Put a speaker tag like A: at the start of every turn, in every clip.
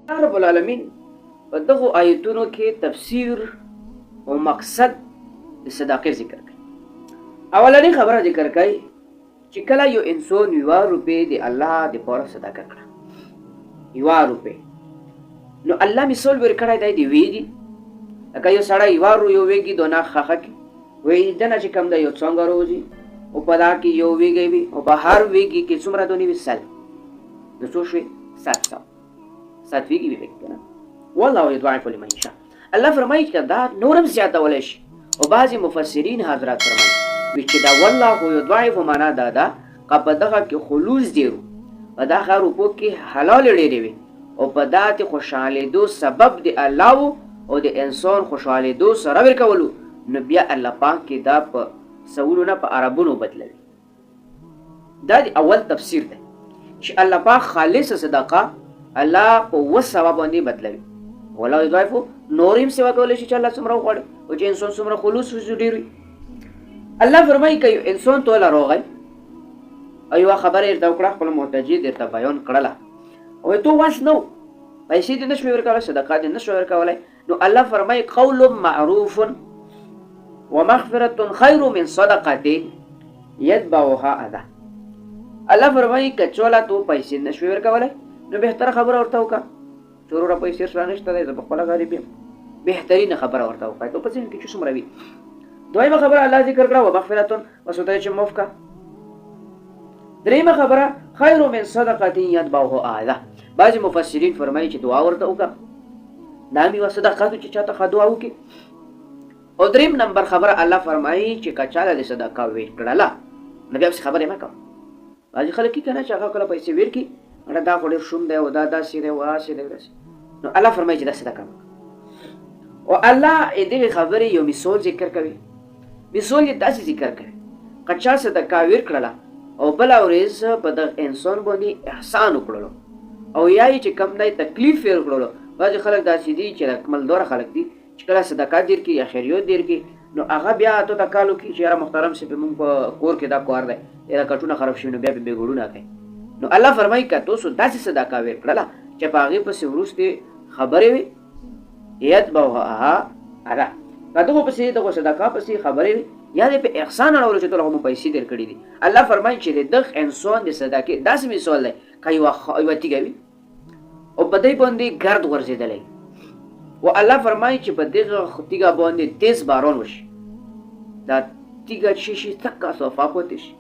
A: رب العالمین په دغو آیتونو کې تفسیر او مقصد د صدقې ذکر کوي. اولنی خبره ذکر کوي چې کله یو انسان 1 روپۍ د الله د پاره صدقه کړه، 1 روپۍ، نو الله مثال ورکړی دی د ویږي، لکه یو سړی 1 روپۍ ویږي دونه خخه کې وایي دنه چې کم دی یو څنګه روزي او په دا کې یو ویږي وي او په هر ویږي کې څومره دونې وي 100 د څو شوي 700 ویږي وي کنه. والله یضاعف لمن یشاء. الله فرمایي چې دا نورم زیاتولی شي او بعضې مفسرین حضرات فرمایي چې دا والله یضاعف معنا دا ده که په دغه کې خلوص ډېر په دغه روپو کې حلال ډېرې وي او په داسې خوشحالېدو سبب د الله او د انسان خوشحالېدو سره ورکولو، نو بیا الله پاک کې دا په سوولو نه په عربونو بدلوي. دا د اول تفسیر دی چې الله پاک خالص صدقه الله په 200 باندې بدلوي. ولا یضاعف نورم سیوا کولی شي چې الله څومره وغواړي او چې انسان څومره خلوص ډېر وي. الله فرمایي که یو انسان توله راغی او یوه خبره یې درته وکړه، خپل محتاجي درته بیان کړله او تو واس نو پیسې دې نه شوې ورکولی، صدقه دې نه شوې ورکولی، نو الله فرمایي قول معروف ومغفرة خیر من صدقه یتبعها اذى. الله فرمایي که چوله تو پیسې نه شوې ورکولی نو بهتره خبره ورته وکړه، ضروره پیسې سره نشته دی، زه په خپله غریب یم، بهترینه خبره ورته وکړه تو په ذهن کې چې څومره وي. دویمه خبره الله ذکر کړه ومغفرة وسوته چې معاف کړه. دریمه خبره خیر من صدقه یتبعها اذى. بعضې مفسرین فرمایي چې دعا ورته وکړه، دا مې یوه صدقه ده چې چاته ښه دعا وکړي. او دریم نمبر خبره الله فرمایي چې که چاله د صدقه ویش کړله نو بیا پسې خبرې مه کوه. بعضې خلک که نه چې هغه کله پیسې ویر کړي اړه دا خو ډېر شوم دی او دا داسې دی او هسې دی داسې، نو الله فرمایي چې دا صدقه مه کوه. او الله دغې خبرې یو مثال ذکر کوي، مثال یې داسې ذکر کوي که چا صدقه ویر کړله او بله ورځ په دغه انسان باندې احسان وکړلو او یا یې چې کم دی تکلیف یې وکړلو. بعضې خلک داسې دي چې مالداره خلک دي چې کله صدقه دیر کړي یا خیریات دیر کړي نو هغه بیا تو ته کال وکړي چې یاره محترم صاحب مونږ په کور کې دا کار دی یا کټونه خراب شوي نو بیا بې ګوړونه کوي. نو الله فرمایي که تاسو داسې صدقه ویر کړله چې په هغې پسې وروستې خبرې وي یتبعها اذى، که دغو پسې دغو صدقه پسې خبرې وي یا دې په احسان اړولو چې ته هغه مو پیسې دیر کړي دي. الله فرمایي چې د دغه انسان د صدقې داسې مثال دی که یوه تیږه وي او په دې باندې ګرد غورځېدلی و الله فرمایي چې په دغه تیږه باندې تیز باران وشي، دا تیږه چې شي څکه صفا پاتې شي.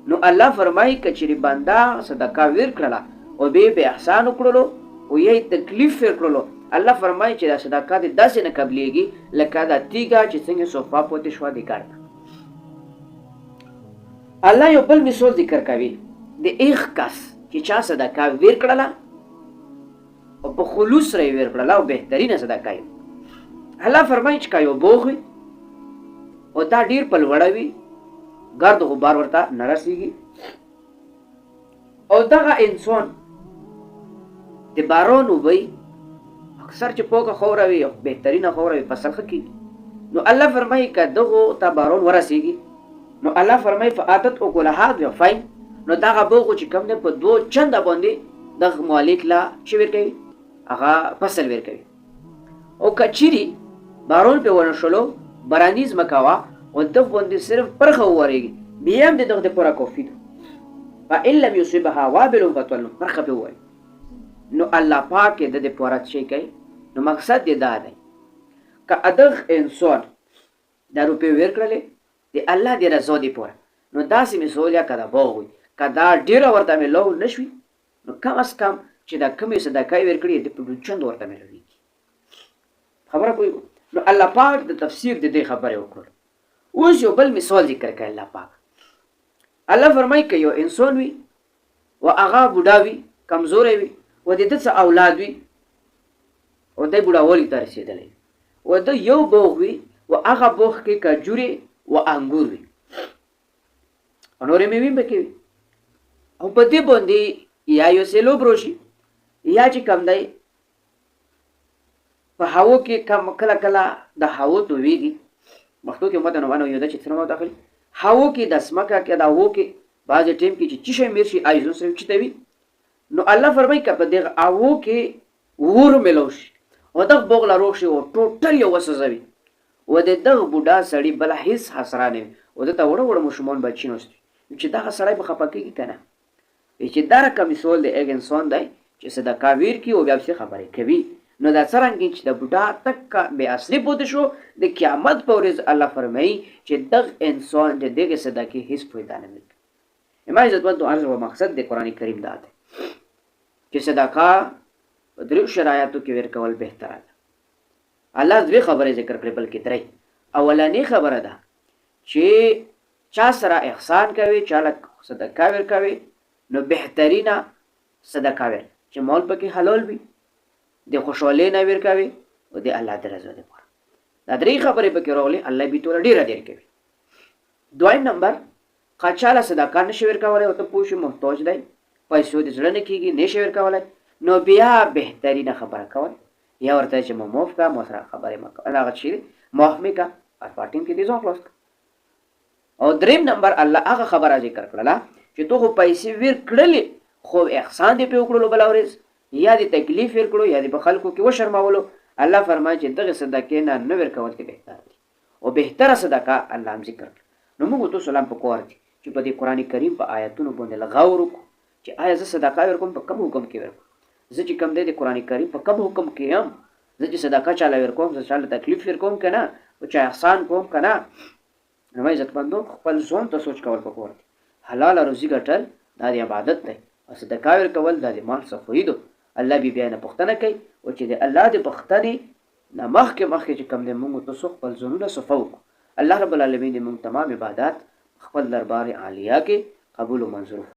A: نو الله فرمایي که چېرې بنده صدقه ویر کړله او بیا په احسان وکړلو او یا یې تکلیف ویر کړلو، الله فرمایي چې دا صدقه دې داسې نه قبلېږي لکه دا تیږه چې څنګه صفا پاتې شوه د ګرد. الله یو بل مثال ذکر کوي د ایغ کس چې چا صدقه ویر کړله او په خلوص سره یې ویر کړله او بهترینه صدقه یې. الله فرمایي چې که یو بوغ وي او دا ډېر په لوړه وي، ګرد غبار ورته نه رسېږي او دغه انسان د باران اوبه اکثر چې پوکه خاوره وي او بهترینه خاوره وي فصل ښه کېږي. نو الله فرمایي که دغو ته باران ورسېږي نو الله فرمایي فآتت اکلها ضعفین، نو دغه بوغ چې کوم دی په 2 چنده باندې دغه مالک لا چې ور کوي هغه فصل ور کوي. او که چیرې باران پرې ونه شولو بارانیز مه کوه او دغه باندې صرف پرخه وورېږي بیا هم د دغه دپاره کافي ده. فإن لم یصبها وابل فطل، پرخه پرې ووایي نو الله پاک یې د دې پاره څه شی کوي. نو مقصد یې دا دی که دغه انسان دا روپۍ ویر کړلې د الله د رضا دپاره نو داسې مثال یا که دا باغ وي که دا ډېره ورته میلاو نه شوي نو کم از کم چې دا کمې صدقه یې ویر کړي د په چند ورته میلاوېږي. خبره پوهېږو. نو الله پاک د تفسیر د دې خبرې وکړل. اوس یو بل مثال ذکر کوي الله پاک. الله فرمایي که یو انسان وي و هغه بوډا وي کمزوری وي و د ده څه اولاد وي او دی بوډاوالي ته رسېدلی و ده یو باغ وي و هغه باغ کې کجورې و انګور وي او نورې مېوې هم پکې وي او په دې باندې یا یو سیلوب راشي یا چې کم دی په هوا کې کم کله کله د هوا تویږي مخلوق کې مته نو یو د چې څنګه داخلي هوا کې د سمکه کې د هوا کې بعض ټیم کې چې شي میر شي ایزو سره چته وي. نو الله فرمایي که په دغه هوا کې ور ملو شي او دغه بغله روغ شي او ټوټل یې وسوځوي و د دغه بوډا سړي بله هېڅ حسره نه وي و دته وړه وړه ماشومان بچي ناست وي چې دغه سړی به خفه کېږي که نه چې دا رقم مثال د یک انسان دی چې صدقه ویر کړي او بیا پسې خبرې کوي نو دا څرنګه چې د بوډا تکه بې اصلي پوته شو د قیامت په ورځ الله فرمایي چې دغه انسان د دغې صدقې هېڅ فایده نه ملي ما عزتمندو عرض و مقصد د قرآن کریم دا دی چې صدقه په دریو شرایطو کې ورکول بهتره ده الله دوی خبرې ذکر کړې بلکې درې اولنۍ خبره ده چې چا سره احسان کوي چا له صدقه ورکوي نو بهترینه صدقه ور چې مال پکې حلال وي د خوشحالۍ نه ورکوي او د الله د رضا لپاره دا درې خبرې پکې راغلي الله به ټوله ډېره ډېر کوي دویم نمبر که چا له صدقه نشي ورکولی او ته پوه شې محتاج دی پیسو د زړه نه کېږي نشي ورکولی نو بیا بهترینه خبره کوئ یا ورته چې ما معاف کړه ما سره خبرې مه کوه هغه چې معاف مې کړه په ټیم کې دې ځان خلاص کړه او دریم نمبر الله هغه خبره ذکر کړله چې تو خو پیسې ویر کړلې خو احسان دې پې وکړلو بله ورځ یا دې تکلیف ویر کړو یا دې په خلکو کې وشرمولو الله فرمایي چې دغې صدقې نه ورکول کې بهتر دي او بهتره صدقه الله هم ذکر کړه نو موږ تو سلام په کور دي چې په دې قرآن کریم په آیتونو باندې غور وکړو چې آیا زه صدقه ورکوم په کوم حکم کې ورکوم زه چې کوم دی د قرآن کریم په کوم حکم کې یم زه چې صدقه چاله ورکوم زه چاله تکلیف ورکوم که نه او چا احسان کوم که نه نو عزتمندو خپل ځان ته سوچ کول پکار دي حلاله روزي ګټل دا د عبادت دی او صدقه ورکول دا د مال څخه دو الله بیا نه پوښتنه کوي او چې د الله د پوښتنې نه مخکې چې کوم دی موږ تاسو خپل ځانونه صفا وکړو الله رب العالمین دې موږ تمام عبادات خپل دربار عالیه کې قبول و منظور